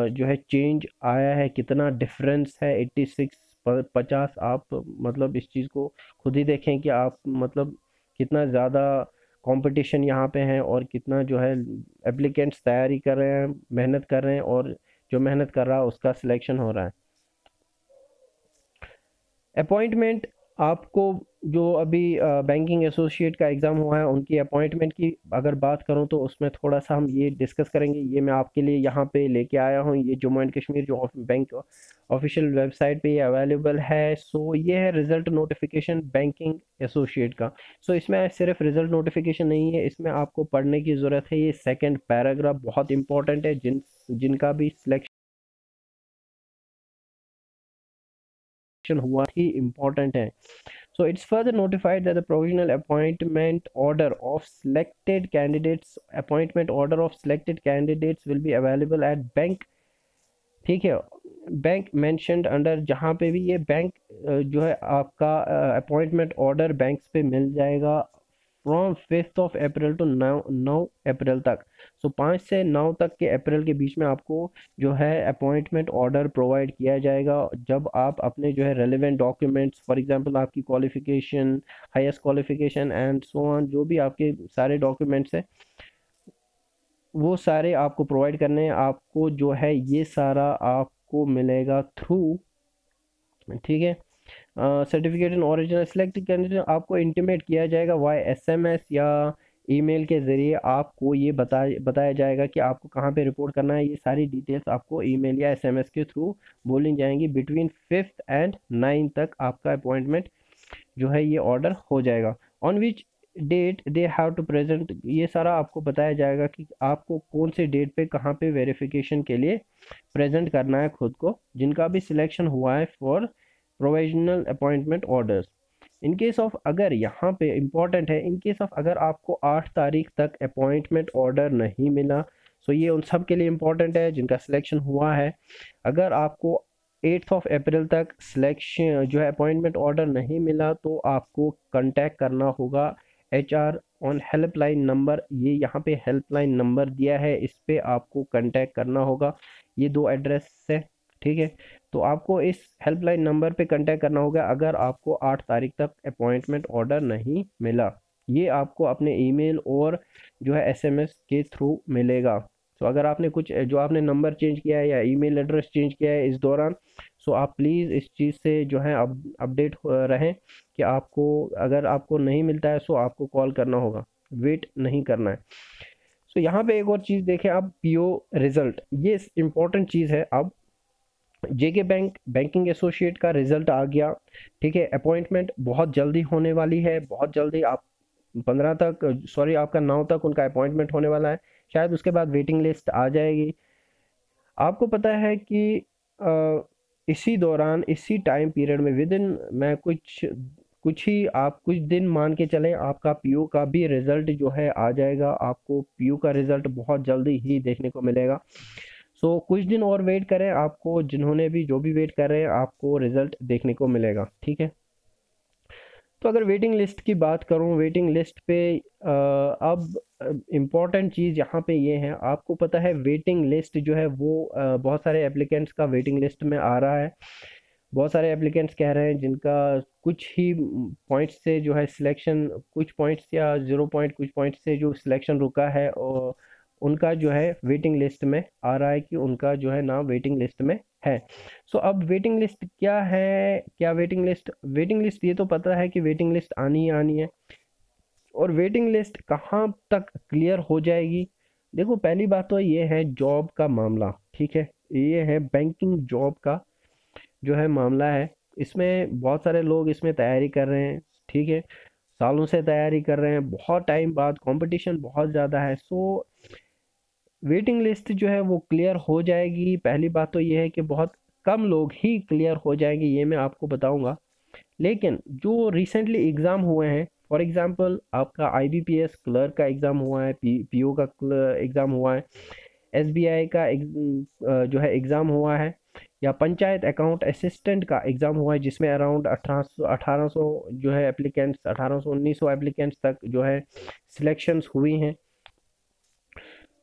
जो है चेंज आया है, कितना डिफरेंस है। 86 50 आप मतलब इस चीज़ को खुद ही देखें कि आप मतलब कितना ज़्यादा कंपटीशन यहाँ पे है और कितना जो है एप्लीकेंट्स तैयारी कर रहे हैं, मेहनत कर रहे हैं, और जो मेहनत कर रहा है उसका सिलेक्शन हो रहा है। अपॉइंटमेंट आपको जो अभी बैंकिंग एसोसिएट का एग्ज़ाम हुआ है उनकी अपॉइंटमेंट की अगर बात करूं तो उसमें थोड़ा सा हम ये डिस्कस करेंगे। ये मैं आपके लिए यहाँ पे लेके आया हूँ, ये जम्मू एंड कश्मीर जो बैंक ऑफिशियल वेबसाइट पे ये अवेलेबल है। सो ये है रिज़ल्ट नोटिफिकेशन बैंकिंग एसोसिएट का। सो इसमें सिर्फ रिज़ल्ट नोटिफिकेशन नहीं है, इसमें आपको पढ़ने की ज़रूरत है। ये सेकेंड पैराग्राफ बहुत इंपॉर्टेंट है, जिनका भी सिलेक्शन हुआ ही इम्पोर्टेंट है। So it's further notified that the provisional appointment order of selected candidates will be available at bank, ठीक है, बैंक मेंशनड अंडर, जहाँ पे भी ये बैंक जो है आपका अपॉइंटमेंट ऑर्डर बैंक्स पे मिल जाएगा फ्रॉम 5 ऑफ अप्रैल टू 9 अप्रैल तक। सो 5 से 9 तक के अप्रैल के बीच में आपको जो है अपॉइंटमेंट ऑर्डर प्रोवाइड किया जाएगा, जब आप अपने जो है रेलिवेंट डॉक्यूमेंट्स, फॉर एग्जांपल आपकी qualification, highest qualification and so on, जो भी आपके सारे डॉक्यूमेंट्स हैं वो सारे आपको प्रोवाइड करने हैं। आपको जो है ये सारा आपको मिलेगा थ्रू, ठीक है, certificate in original selected candidate आपको इंटीमेट किया जाएगा वाई एसएमएस या ईमेल के ज़रिए। आपको ये बताया जाएगा कि आपको कहाँ पे रिपोर्ट करना है। ये सारी डिटेल्स आपको ईमेल या एसएमएस के थ्रू बोली जाएंगी। बिटवीन 5th एंड 9 तक आपका अपॉइंटमेंट जो है ये ऑर्डर हो जाएगा। On which date they have to present, ये सारा आपको बताया जाएगा कि आपको कौन से डेट पे कहाँ पे वेरिफिकेशन के लिए प्रेजेंट करना है खुद को, जिनका भी सिलेक्शन हुआ है for provisional appointment orders. In case of, अगर यहाँ पे इम्पॉर्टेंट है, इन केस ऑफ अगर आपको 8 तारीख तक अपॉइंटमेंट ऑर्डर नहीं मिला, सो ये उन सब के लिए इम्पॉर्टेंट है जिनका सिलेक्शन हुआ है। अगर आपको 8 ऑफ अप्रैल तक सिलेक्शन जो है अपॉइंटमेंट ऑर्डर नहीं मिला तो आपको कांटेक्ट करना होगा HR ऑन हेल्पलाइन नंबर। ये यहाँ पे हेल्पलाइन नंबर दिया है, इस पे आपको कांटेक्ट करना होगा। ये 2 एड्रेस है, ठीक है। तो आपको इस हेल्पलाइन नंबर पे कांटेक्ट करना होगा अगर आपको 8 तारीख तक अपॉइंटमेंट ऑर्डर नहीं मिला। ये आपको अपने ईमेल और जो है एसएमएस के थ्रू मिलेगा। तो अगर आपने कुछ जो आपने नंबर चेंज किया है या ईमेल एड्रेस चेंज किया है इस दौरान, सो आप प्लीज़ इस चीज़ से जो है अपडेट रहें कि आपको अगर आपको नहीं मिलता है सो आपको कॉल करना होगा, वेट नहीं करना है। सो यहाँ पे एक और चीज़ देखें आप, पीओ रिजल्ट, ये इम्पोर्टेंट चीज़ है। अब जेके बैंक बैंकिंग एसोसिएट का रिजल्ट आ गया, ठीक है। अपॉइंटमेंट बहुत जल्दी होने वाली है, बहुत जल्दी। आप 15 तक, सॉरी आपका 9 तक उनका अपॉइंटमेंट होने वाला है, शायद उसके बाद वेटिंग लिस्ट आ जाएगी। आपको पता है कि इसी दौरान, इसी टाइम पीरियड में, विद इन, मैं कुछ ही आप कुछ दिन मान के चलें, आपका पीओ का भी रिज़ल्ट जो है आ जाएगा। आपको पीओ का रिज़ल्ट बहुत जल्दी ही देखने को मिलेगा। सो कुछ दिन और वेट करें, आपको जिन्होंने भी जो भी वेट कर रहे हैं आपको रिज़ल्ट देखने को मिलेगा, ठीक है। तो अगर वेटिंग लिस्ट की बात करूं, वेटिंग लिस्ट पे अब इम्पॉर्टेंट चीज़ यहाँ पे ये है, आपको पता है वेटिंग लिस्ट जो है वो बहुत सारे एप्लीकेंट्स का वेटिंग लिस्ट में आ रहा है। बहुत सारे एप्लीकेंट्स कह रहे हैं जिनका कुछ ही पॉइंट्स से जो है सिलेक्शन, कुछ पॉइंट्स या 0 पॉइंट कुछ पॉइंट्स से जो सिलेक्शन रुका है, और उनका जो है वेटिंग लिस्ट में आ रहा है कि उनका जो है नाम वेटिंग लिस्ट में है। सो अब वेटिंग लिस्ट क्या है, क्या वेटिंग लिस्ट ये तो पता है कि वेटिंग लिस्ट आनी ही आनी है। और वेटिंग लिस्ट कहाँ तक क्लियर हो जाएगी? देखो, पहली बात तो ये है जॉब का मामला, ठीक है। ये है बैंकिंग जॉब का जो है मामला है। इसमें बहुत सारे लोग इसमें तैयारी कर रहे हैं, ठीक है, सालों से तैयारी कर रहे हैं, बहुत टाइम बाद, कंपटीशन बहुत ज़्यादा है। सो वेटिंग लिस्ट जो है वो क्लियर हो जाएगी। पहली बात तो ये है कि बहुत कम लोग ही क्लियर हो जाएंगे, ये मैं आपको बताऊंगा। लेकिन जो रिसेंटली एग्ज़ाम हुए हैं, फॉर एग्जांपल आपका आईबीपीएस क्लर्क का एग्ज़ाम हुआ है, पीओ का एग्ज़ाम हुआ है, एसबीआई का जो है एग्ज़ाम हुआ है, या पंचायत अकाउंट असिस्टेंट का एग्ज़ाम हुआ है जिसमें अराउंड 1800 जो है एप्लीकेंट्स, 1800-1900 एप्लीकेंट्स तक जो है सिलेक्शंस हुई हैं।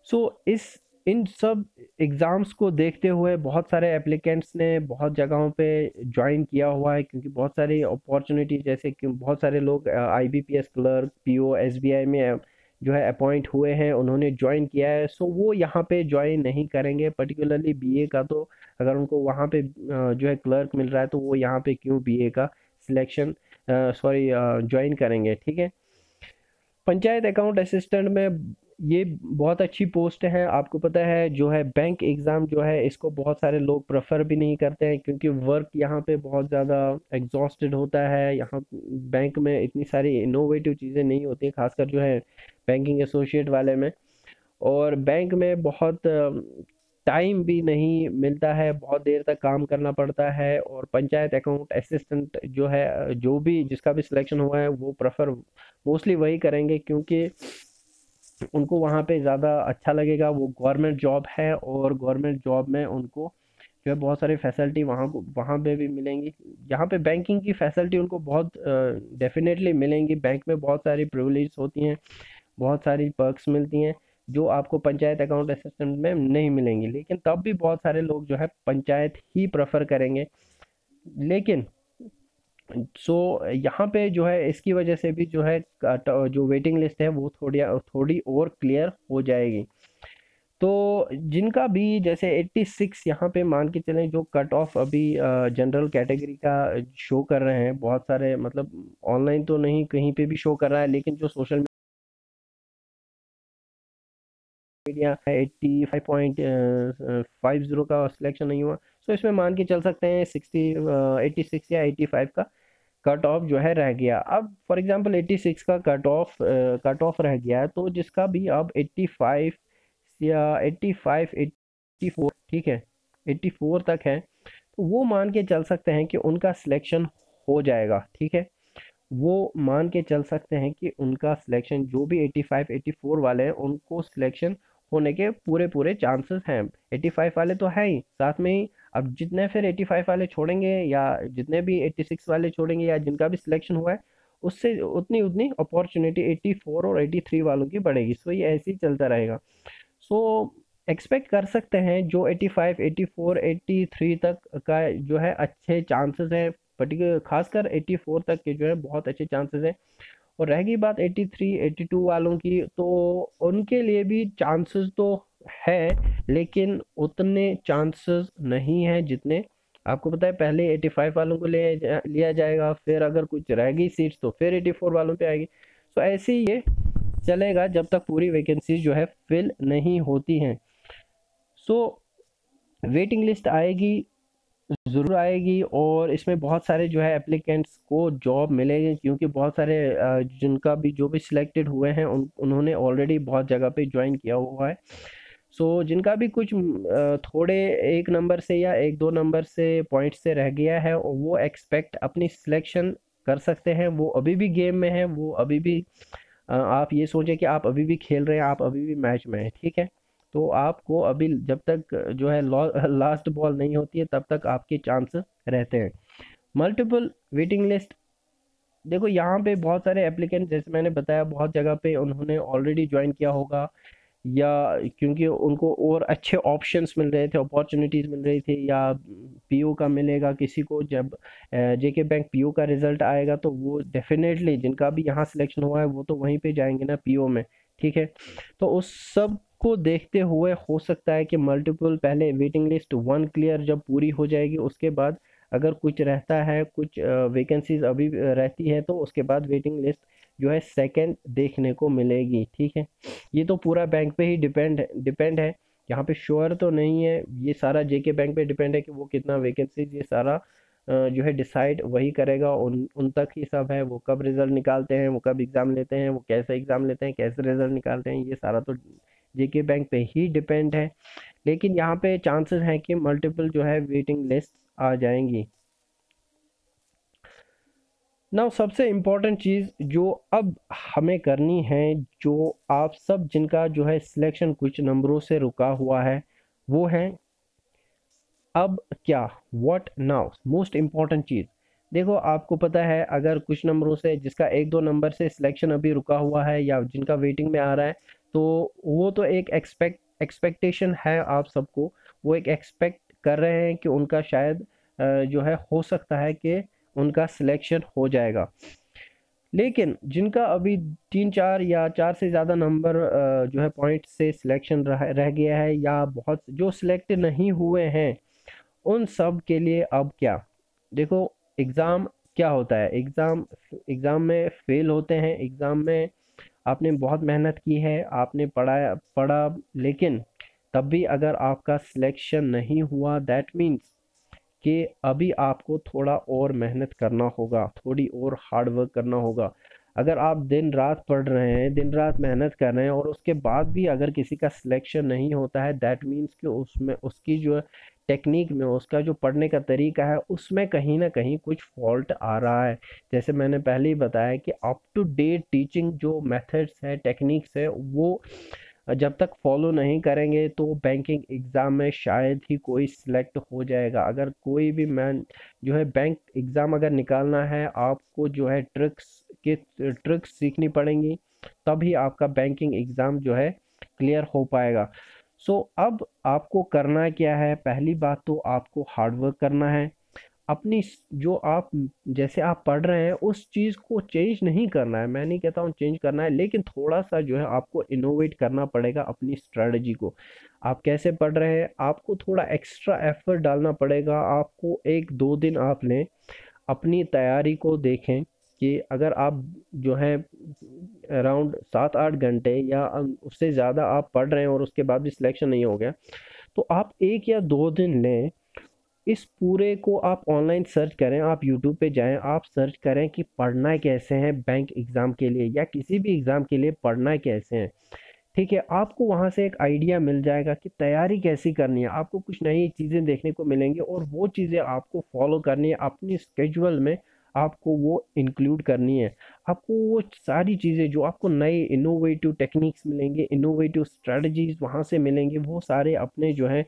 सो इन सब एग्ज़ाम्स को देखते हुए बहुत सारे एप्लीकेंट्स ने बहुत जगहों पे ज्वाइन किया हुआ है, क्योंकि बहुत सारी अपॉर्चुनिटी, जैसे कि बहुत सारे लोग आईबीपीएस क्लर्क, पीओ, एसबीआई में जो है अपॉइंट हुए हैं, उन्होंने ज्वाइन किया है। सो वो यहाँ पे ज्वाइन नहीं करेंगे, पर्टिकुलरली बीए का। तो अगर उनको वहाँ पे जो है क्लर्क मिल रहा है तो वो यहाँ पे क्यों बीए का सिलेक्शन सॉरी ज्वाइन करेंगे, ठीक है। पंचायत अकाउंट असिस्टेंट में ये बहुत अच्छी पोस्ट है। आपको पता है जो है बैंक एग्ज़ाम जो है इसको बहुत सारे लोग प्रेफर भी नहीं करते हैं, क्योंकि वर्क यहाँ पे बहुत ज़्यादा एग्जॉस्टेड होता है। यहाँ बैंक में इतनी सारी इनोवेटिव चीज़ें नहीं होती, खासकर जो है बैंकिंग एसोसिएट वाले में। और बैंक में बहुत टाइम भी नहीं मिलता है, बहुत देर तक काम करना पड़ता है। और पंचायत अकाउंट असिस्टेंट जो है, जो भी जिसका भी सिलेक्शन हुआ है वो प्रेफर मोस्टली वही करेंगे, क्योंकि उनको वहाँ पे ज़्यादा अच्छा लगेगा। वो गवर्नमेंट जॉब है और गवर्नमेंट जॉब में उनको जो है बहुत सारी फैसिलिटी वहाँ पे भी मिलेंगी। यहाँ पे बैंकिंग की फैसिलिटी उनको बहुत डेफिनेटली मिलेंगी। बैंक में बहुत सारी प्रिविलेज होती हैं, बहुत सारी पर्क्स मिलती हैं जो आपको पंचायत अकाउंट असिस्टेंट में नहीं मिलेंगी। लेकिन तब भी बहुत सारे लोग जो है पंचायत ही प्रेफर करेंगे। लेकिन यहाँ पे जो है इसकी वजह से भी जो है जो वेटिंग लिस्ट है वो थोड़ी और क्लियर हो जाएगी। तो जिनका भी जैसे 86 यहाँ पे मान के चलें, जो कट ऑफ अभी जनरल कैटेगरी का शो कर रहे हैं बहुत सारे, मतलब ऑनलाइन तो नहीं कहीं पे भी शो कर रहा है, लेकिन जो सोशल मीडिया 85.50 का सिलेक्शन नहीं हुआ, तो इसमें मान के चल सकते हैं 86 या 85 का कट ऑफ जो है रह गया। अब फॉर एग्जांपल 86 का कट ऑफ रह गया है, तो जिसका भी अब 85 या 85 84, ठीक है, 84 तक है, तो वो मान के चल सकते हैं कि उनका सिलेक्शन हो जाएगा, ठीक है। वो मान के चल सकते हैं कि उनका सिलेक्शन, जो भी 85 84 वाले हैं उनको सिलेक्शन होने के पूरे पूरे चांसेस हैं। 85 वाले तो है ही, साथ में ही अब जितने फिर 85 वाले छोड़ेंगे या जितने भी 86 वाले छोड़ेंगे या जिनका भी सिलेक्शन हुआ है, उससे उतनी उतनी अपॉर्चुनिटी 84 और 83 वालों की बढ़ेगी। सो ये ऐसे ही चलता रहेगा। सो एक्सपेक्ट कर सकते हैं जो 85 84 83 तक का जो है अच्छे चांसेस हैं, पर्टिकुलर खासकर 84 तक के जो है बहुत अच्छे चांसेस हैं। और रह गई बात 83 82 वालों की, तो उनके लिए भी चांसेस तो है, लेकिन उतने चांसेस नहीं हैं जितने आपको पता है पहले 85 वालों को लिया जाएगा, फिर अगर कुछ रह गई सीट्स तो फिर 84 वालों पे आएगी। सो ऐसे ही ये चलेगा जब तक पूरी वैकेंसीज जो है फिल नहीं होती हैं। सो वेटिंग लिस्ट आएगी, ज़रूर आएगी, और इसमें बहुत सारे जो है एप्लीकेंट्स को जॉब मिलेगी, क्योंकि बहुत सारे जिनका भी जो भी सिलेक्टेड हुए हैं उन्होंने ऑलरेडी बहुत जगह पे ज्वाइन किया हुआ है। सो जिनका भी कुछ थोड़े एक नंबर से या एक दो नंबर से पॉइंट से रह गया है, वो एक्सपेक्ट अपनी सिलेक्शन कर सकते हैं। वो अभी भी गेम में है, वो अभी भी आप ये सोचें कि आप अभी भी खेल रहे हैं, आप अभी भी मैच में हैं, ठीक है। तो आपको अभी जब तक जो है लास्ट बॉल नहीं होती है तब तक आपके चांस रहते हैं। मल्टीपल वेटिंग लिस्ट, देखो यहाँ पे बहुत सारे एप्लीकेंट, जैसे मैंने बताया, बहुत जगह पे उन्होंने ऑलरेडी ज्वाइन किया होगा, या क्योंकि उनको और अच्छे ऑप्शंस मिल रहे थे, अपॉर्चुनिटीज़ मिल रही थी, या पीओ का मिलेगा किसी को। जब जेके बैंक पीओ का रिजल्ट आएगा तो वो डेफिनेटली जिनका भी यहाँ सिलेक्शन हुआ है वो तो वहीं पे जाएंगे ना पीओ में, ठीक है। तो उस सब को देखते हुए हो सकता है कि मल्टीपल, पहले वेटिंग लिस्ट 1 क्लियर जब पूरी हो जाएगी उसके बाद अगर कुछ रहता है, कुछ वैकेंसीज अभी रहती है, तो उसके बाद वेटिंग लिस्ट जो है सेकंड देखने को मिलेगी, ठीक है। ये तो पूरा बैंक पे ही डिपेंड है, यहाँ पे श्योर तो नहीं है। ये सारा जेके बैंक पे डिपेंड है कि वो कितना वैकेंसीज, ये सारा जो है डिसाइड वही करेगा। उन तक ही सब है, वो कब रिजल्ट निकालते हैं, वो कब एग्ज़ाम लेते हैं, वो कैसे एग्ज़ाम लेते हैं, कैसे रिजल्ट निकालते हैं, ये सारा तो जेके बैंक पे ही डिपेंड है। लेकिन यहाँ पे चांसेस हैं कि मल्टीपल जो है वेटिंग लिस्ट आ जाएंगी। ना सबसे इम्पोर्टेंट चीज़ जो अब हमें करनी है, जो आप सब जिनका जो है सिलेक्शन कुछ नंबरों से रुका हुआ है, वो है अब क्या, व्हाट नाउ, मोस्ट इम्पॉर्टेंट चीज़। देखो आपको पता है अगर कुछ नंबरों से, जिसका एक दो नंबर से सिलेक्शन अभी रुका हुआ है या जिनका वेटिंग में आ रहा है, तो वो तो एक एक्सपेक्टेशन है आप सबको, वो एक एक्सपेक्ट कर रहे हैं कि उनका शायद जो है हो सकता है कि उनका सिलेक्शन हो जाएगा। लेकिन जिनका अभी 3 4 या 4 से ज़्यादा नंबर जो है पॉइंट से सिलेक्शन रह गया है, या बहुत जो सिलेक्ट नहीं हुए हैं, उन सब के लिए अब क्या। देखो एग्ज़ाम क्या होता है, एग्ज़ाम एग्ज़ाम में फेल होते हैं। एग्ज़ाम में आपने बहुत मेहनत की है, आपने पढ़ा, लेकिन तब भी अगर आपका सिलेक्शन नहीं हुआ, दैट मीन्स कि अभी आपको थोड़ा और मेहनत करना होगा, थोड़ी और हार्ड वर्क करना होगा। अगर आप दिन रात पढ़ रहे हैं, दिन रात मेहनत कर रहे हैं और उसके बाद भी अगर किसी का सिलेक्शन नहीं होता है, दैट मीन्स कि उसमें उसकी जो टेक्निक में, उसका जो पढ़ने का तरीका है, उसमें कहीं ना कहीं कुछ फॉल्ट आ रहा है। जैसे मैंने पहले ही बताया कि अप टू डेट टीचिंग जो मेथड्स है, टेक्निक्स है, वो जब तक फॉलो नहीं करेंगे तो बैंकिंग एग्ज़ाम में शायद ही कोई सिलेक्ट हो जाएगा। अगर कोई भी मैन जो है बैंक एग्ज़ाम अगर निकालना है, आपको जो है ट्रिक्स सीखनी पड़ेंगी, तभी आपका बैंकिंग एग्ज़ाम जो है क्लियर हो पाएगा। सो अब आपको करना क्या है, पहली बात तो आपको हार्ड वर्क करना है। अपनी जो आप जैसे आप पढ़ रहे हैं उस चीज़ को चेंज नहीं करना है, मैं नहीं कहता हूँ चेंज करना है, लेकिन थोड़ा सा जो है आपको इनोवेट करना पड़ेगा अपनी स्ट्रेटजी को। आप कैसे पढ़ रहे हैं, आपको थोड़ा एक्स्ट्रा एफर्ट डालना पड़ेगा। आपको 1-2 दिन आप लें, अपनी तैयारी को देखें कि अगर आप जो है अराउंड 7-8 घंटे या उससे ज़्यादा आप पढ़ रहे हैं और उसके बाद भी सिलेक्शन नहीं हो गया, तो आप 1 या 2 दिन लें। इस पूरे को आप ऑनलाइन सर्च करें, आप यूट्यूब पे जाएं, आप सर्च करें कि पढ़ना कैसे है बैंक एग्ज़ाम के लिए या किसी भी एग्ज़ाम के लिए पढ़ना कैसे है। ठीक है, आपको वहाँ से एक आइडिया मिल जाएगा कि तैयारी कैसी करनी है। आपको कुछ नई चीज़ें देखने को मिलेंगी और वो चीज़ें आपको फॉलो करनी है अपनी स्केड्यूल में, आपको वो इंक्लूड करनी है। आपको वो सारी चीज़ें जो आपको नए इनोवेटिव टेक्निक्स मिलेंगे, इनोवेटिव स्ट्रेटजीज वहाँ से मिलेंगे, वो सारे अपने जो है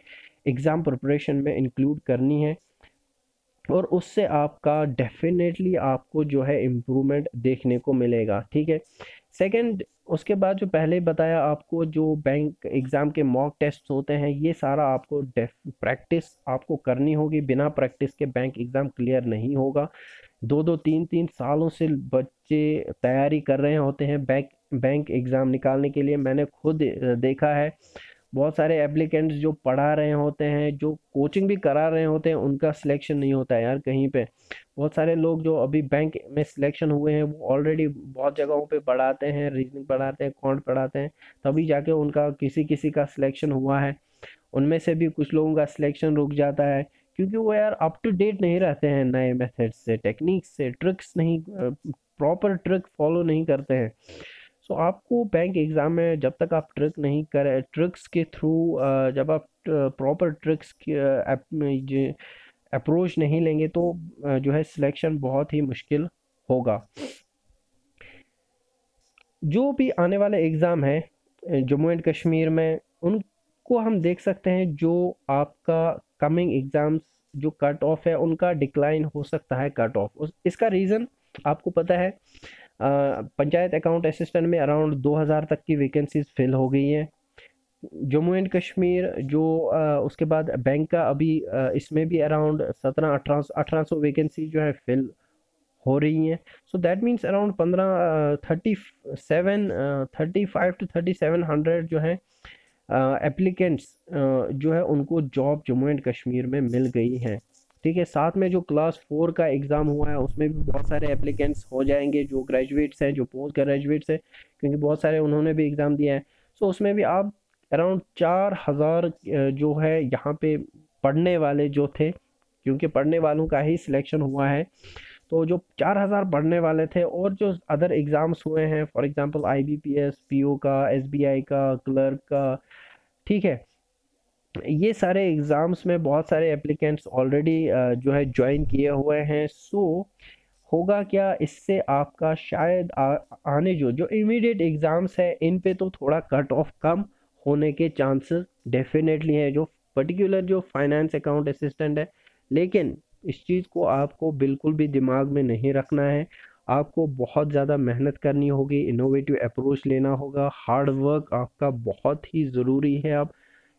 एग्ज़ाम प्रिपरेशन में इंक्लूड करनी है। और उससे आपका डेफिनेटली आपको जो है इम्प्रूवमेंट देखने को मिलेगा। ठीक है, सेकंड, उसके बाद जो पहले बताया आपको, जो बैंक एग्ज़ाम के मॉक टेस्ट होते हैं, ये सारा आपको प्रैक्टिस आपको करनी होगी। बिना प्रैक्टिस के बैंक एग्ज़ाम क्लियर नहीं होगा। 2-2 3-3 सालों से बच्चे तैयारी कर रहे होते हैं बैंक बैंक एग्ज़ाम निकालने के लिए। मैंने खुद देखा है, बहुत सारे एप्लीकेंट्स जो पढ़ा रहे होते हैं, जो कोचिंग भी करा रहे होते हैं, उनका सिलेक्शन नहीं होता है यार कहीं पे। बहुत सारे लोग जो अभी बैंक में सिलेक्शन हुए हैं, वो ऑलरेडी बहुत जगहों पे पढ़ाते हैं, रीजनिंग पढ़ाते हैं, क्वांट पढ़ाते हैं, तभी जाके उनका किसी किसी का सिलेक्शन हुआ है। उनमें से भी कुछ लोगों का सिलेक्शन रुक जाता है, क्योंकि वो यार अप टू डेट नहीं रहते हैं, नए मेथड्स से, टेक्निक्स से, ट्रिक्स नहीं, प्रॉपर ट्रिक फॉलो नहीं करते हैं। सो आपको बैंक एग्ज़ाम में जब तक आप ट्रिक नहीं करें, ट्रिक्स के थ्रू जब आप प्रॉपर ट्रिक्स की अप्रोच नहीं लेंगे, तो जो है सिलेक्शन बहुत ही मुश्किल होगा। जो भी आने वाले एग्ज़ाम है जम्मू एंड कश्मीर में, उनको हम देख सकते हैं। जो आपका कमिंग एग्ज़ाम्स जो कट ऑफ है, उनका डिक्लाइन हो सकता है, कट ऑफ। इसका रीज़न आपको पता है, पंचायत अकाउंट असिस्टेंट में अराउंड 2000 तक की वैकेंसीज फिल हो गई हैं। जम्मू एंड कश्मीर जो उसके बाद बैंक का अभी इसमें भी अराउंड 17-1800 वैकेंसी जो है फिल हो रही हैं। So that means around 35 to 3700 जो है एप्लीकेंट्स जो है उनको जॉब जम्मू एंड कश्मीर में मिल गई है। ठीक है, साथ में जो क्लास 4 का एग्ज़ाम हुआ है, उसमें भी बहुत सारे एप्लीकेंट्स हो जाएंगे, जो ग्रेजुएट्स हैं, जो पोस्ट ग्रेजुएट्स हैं, क्योंकि बहुत सारे उन्होंने भी एग्ज़ाम दिया है। सो उसमें भी आप अराउंड 4000 जो है यहाँ पे पढ़ने वाले जो थे, क्योंकि पढ़ने वालों का ही सिलेक्शन हुआ है, तो जो 4000 पढ़ने वाले थे और जो अदर एग्ज़ाम्स हुए हैं, फॉर एग्जांपल आईबीपीएस, पीओ का, एसबीआई का, क्लर्क का, ठीक है, ये सारे एग्ज़ाम्स में बहुत सारे एप्लीकेंट्स ऑलरेडी जो है ज्वाइन किए हुए हैं। सो होगा क्या इससे, आपका शायद आने जो इमीडिएट एग्ज़ाम्स है, इन पे तो थोड़ा कट ऑफ कम होने के चांसेस डेफिनेटली है, जो पर्टिकुलर जो फाइनेंस अकाउंट असिस्टेंट है। लेकिन इस चीज़ को आपको बिल्कुल भी दिमाग में नहीं रखना है। आपको बहुत ज़्यादा मेहनत करनी होगी, इनोवेटिव अप्रोच लेना होगा, हार्ड वर्क आपका बहुत ही ज़रूरी है। अब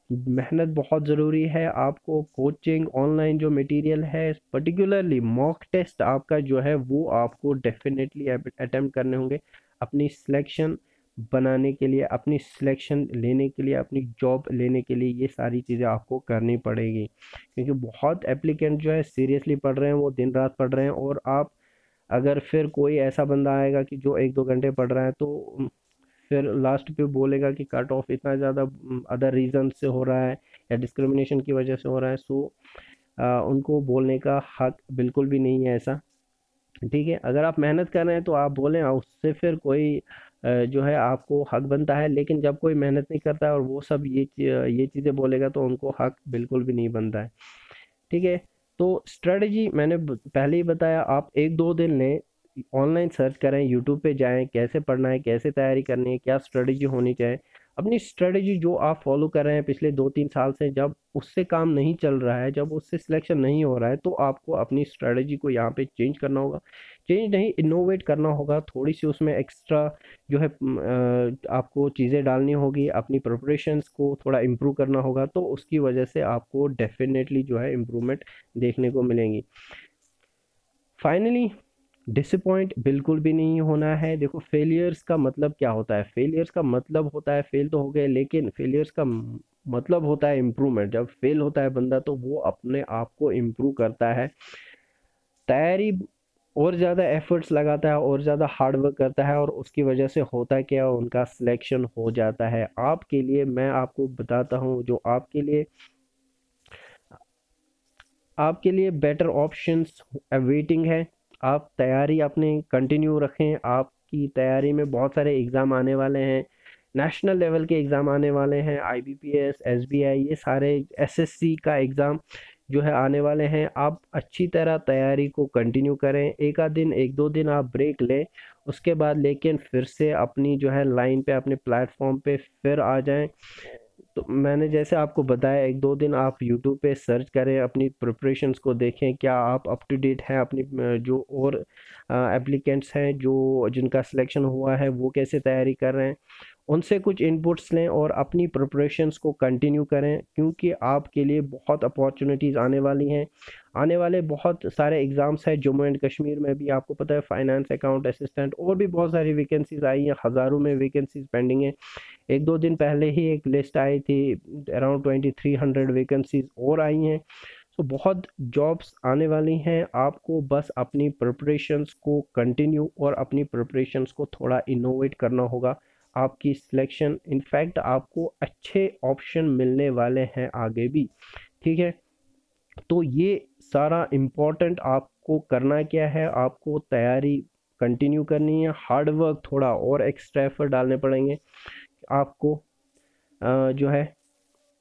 मेहनत बहुत ज़रूरी है। आपको कोचिंग, ऑनलाइन जो मटेरियल है, पर्टिकुलरली मॉक टेस्ट आपका जो है, वो आपको डेफिनेटली अटेम्प्ट करने होंगे अपनी सिलेक्शन बनाने के लिए, अपनी सिलेक्शन लेने के लिए, अपनी जॉब लेने के लिए। ये सारी चीज़ें आपको करनी पड़ेगी, क्योंकि बहुत एप्लीकेंट जो है सीरियसली पढ़ रहे हैं, वो दिन रात पढ़ रहे हैं, और आप अगर फिर कोई ऐसा बंदा आएगा कि जो 1-2 घंटे पढ़ रहा है तो फिर लास्ट पे बोलेगा कि कट ऑफ इतना ज़्यादा अदर रीज़न से हो रहा है या डिस्क्रिमिनेशन की वजह से हो रहा है, सो उनको बोलने का हक बिल्कुल भी नहीं है ऐसा। ठीक है, अगर आप मेहनत कर रहे हैं तो आप बोलें, उससे फिर कोई जो है आपको हक बनता है, लेकिन जब कोई मेहनत नहीं करता है और वो सब ये चीज़ें बोलेगा तो उनको हक बिल्कुल भी नहीं बनता है। ठीक है, तो स्ट्रेटजी मैंने पहले ही बताया, आप 1-2 दिन लें, ऑनलाइन सर्च करें, यूट्यूब पे जाएं, कैसे पढ़ना है, कैसे तैयारी करनी है, क्या स्ट्रेटजी होनी चाहिए। अपनी स्ट्रेटजी जो आप फॉलो कर रहे हैं पिछले 2-3 साल से, जब उससे काम नहीं चल रहा है, जब उससे सिलेक्शन नहीं हो रहा है, तो आपको अपनी स्ट्रेटजी को यहाँ पे चेंज करना होगा। चेंज नहीं, इनोवेट करना होगा, थोड़ी सी उसमें एक्स्ट्रा जो है आपको चीज़ें डालनी होगी, अपनी प्रिपरेशंस को थोड़ा इम्प्रूव करना होगा, तो उसकी वजह से आपको डेफिनेटली जो है इम्प्रूवमेंट देखने को मिलेंगी। फाइनली, डिसअपॉइंट बिल्कुल भी नहीं होना है। देखो, फेलियर्स का मतलब क्या होता है? फेलियर्स का मतलब होता है फेल तो हो गए, लेकिन फेलियर्स का मतलब होता है इम्प्रूवमेंट। जब फेल होता है बंदा तो वो अपने आप को इम्प्रूव करता है, तैयारी और ज़्यादा एफर्ट्स लगाता है और ज़्यादा हार्ड वर्क करता है, और उसकी वजह से होता क्या, उनका सिलेक्शन हो जाता है। आपके लिए मैं आपको बताता हूँ, जो आपके लिए बेटर ऑप्शंस वेटिंग है। आप तैयारी अपने कंटिन्यू रखें, आपकी तैयारी में बहुत सारे एग्ज़ाम आने वाले हैं, नेशनल लेवल के एग्ज़ाम आने वाले हैं, आईबीपीएस, एसबीआई, ये सारे एसएससी का एग्ज़ाम जो है आने वाले हैं। आप अच्छी तरह तैयारी को कंटिन्यू करें, एक दो दिन आप ब्रेक लें, उसके बाद लेकिन फिर से अपनी जो है लाइन पे, अपने प्लेटफॉर्म पे फिर आ जाएं। तो मैंने जैसे आपको बताया, 1-2 दिन आप यूट्यूब पे सर्च करें, अपनी प्रिपरेशंस को देखें, क्या आप अप टू डेट हैं, अपनी जो और एप्लीकेंट्स हैं जो जिनका सिलेक्शन हुआ है वो कैसे तैयारी कर रहे हैं, उनसे कुछ इनपुट्स लें और अपनी प्रिपरेशंस को कंटिन्यू करें, क्योंकि आपके लिए बहुत अपॉर्चुनिटीज़ आने वाली हैं। आने वाले बहुत सारे एग्ज़ाम्स हैं जम्मू एंड कश्मीर में भी, आपको पता है, फाइनेंस अकाउंट असिस्टेंट, और भी बहुत सारी वैकेंसीज आई हैं, हज़ारों में वैकेंसीज पेंडिंग है। 1-2 दिन पहले ही एक लिस्ट आई थी, अराउंड 2300 वैकेंसीज और आई हैं। सो बहुत जॉब्स आने वाली हैं, आपको बस अपनी प्रिपरेशंस को कंटिन्यू और अपनी प्रिपरेशंस को थोड़ा इनोवेट करना होगा। आपकी सिलेक्शन, इनफैक्ट आपको अच्छे ऑप्शन मिलने वाले हैं आगे भी। ठीक है, तो ये सारा इम्पोर्टेंट आपको करना क्या है, आपको तैयारी कंटिन्यू करनी है, हार्ड वर्क, थोड़ा और एक्स्ट्रा एफर्ट डालने पड़ेंगे आपको। जो है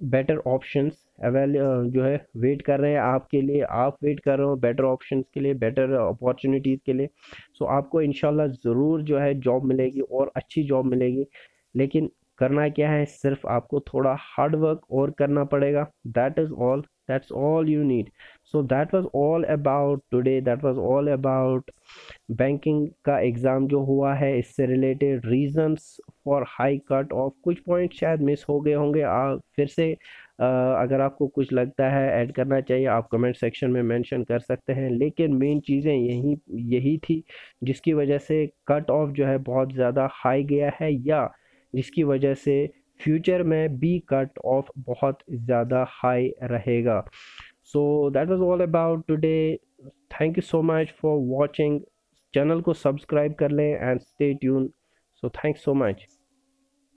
बेटर ऑप्शंस जो है वेट कर रहे हैं आपके लिए, आप वेट कर रहे हो बेटर ऑप्शंस के लिए, बेटर अपॉर्चुनिटीज़ के लिए। सो आपको इंशाल्लाह ज़रूर जो है जॉब मिलेगी और अच्छी जॉब मिलेगी, लेकिन करना क्या है, सिर्फ आपको थोड़ा हार्ड वर्क और करना पड़ेगा। That's all you need. So that was all about today, that was all about banking का एग्ज़ाम जो हुआ है, इससे related reasons for high cut off. कुछ पॉइंट शायद मिस हो गए होंगे, फिर से अगर आपको कुछ लगता है ऐड करना चाहिए, आप कमेंट सेक्शन में मेंशन कर सकते हैं, लेकिन मेन चीज़ें यही थी जिसकी वजह से कट ऑफ जो है बहुत ज़्यादा हाई गया है, या जिसकी वजह से फ्यूचर में भी कट ऑफ बहुत ज़्यादा हाई रहेगा। So that was all about today. Thank you so much for watching. Channel को सब्सक्राइब कर लें and stay tune. So thanks so much.